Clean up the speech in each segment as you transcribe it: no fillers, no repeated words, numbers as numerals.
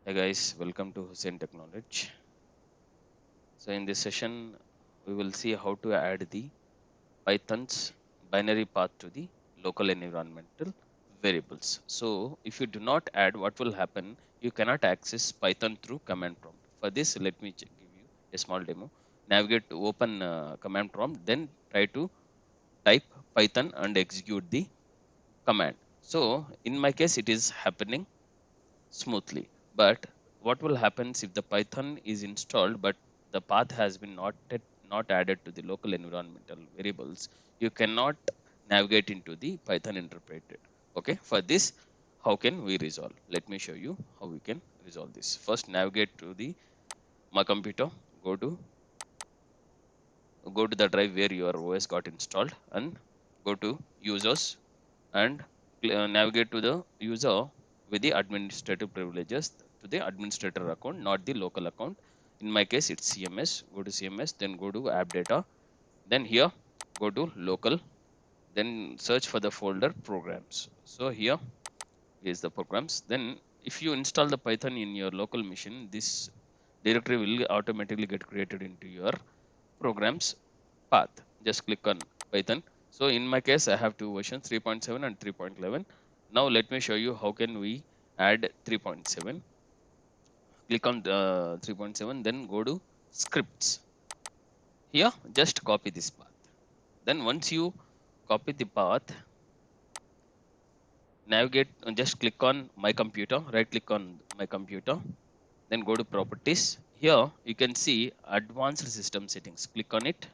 Hey guys, welcome to Hussein Technology. So in this session, we will see how to add the Python's binary path to the local environmental variables. So if you do not add, what will happen? You cannot access Python through command prompt. For this, let me give you a small demo. Navigate to open command prompt, then try to type Python and execute the command. So in my case, it is happening smoothly. But what will happen if the Python is installed, but the path has been not added to the local environmental variables? You cannot navigate into the Python interpreter. Okay, for this, how can we resolve? Let me show you how we can resolve this. First, navigate to the my computer. Go to go to the drive where your OS got installed and go to users and navigate to the user with the administrative privileges to the administrator account, not the local account. In my case, it's CMS. Go to CMS, then go to app data. Then here, go to local, then search for the folder programs. So here is the programs. Then if you install the Python in your local machine, this directory will automatically get created into your programs path. Just click on Python. So in my case, I have two versions, 3.7 and 3.11. Now let me show you how can we add 3.7. Click on 3.7, then go to scripts. Here, just copy this path. Then once you copy the path, navigate, just click on my computer, right click on my computer, then go to properties. Here you can see advanced system settings. Click on it.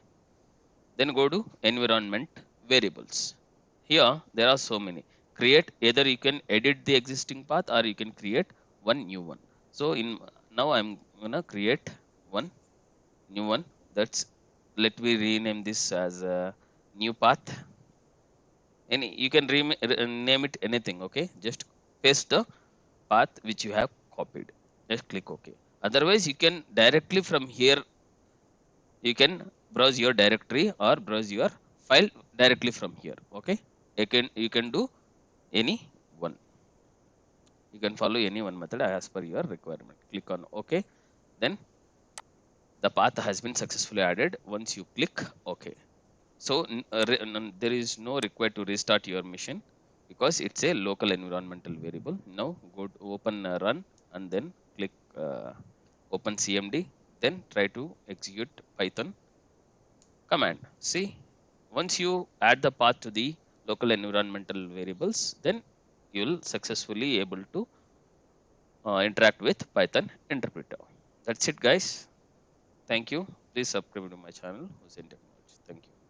Then go to environment variables. Here there are so many. Create, either you can edit the existing path or you can create one new one. So in now I'm gonna create one new one. That's, let me rename this as a new path. Any, you can name it anything. Okay, just paste the path which you have copied. Just click OK. Otherwise you can directly from here, you can browse your directory or browse your file directly from here. Okay, you can do any one. You can follow any one method as per your requirement. Click on OK. Then the path has been successfully added. Once you click OK, so there is no required to restart your machine because it's a local environmental variable. Now go to open run and then click open cmd, then try to execute Python command. See, once you add the path to the local environmental variables, then you'll successfully able to interact with Python interpreter. That's it, guys. Thank you. Please subscribe to my channel, Hussein Technology. Thank you.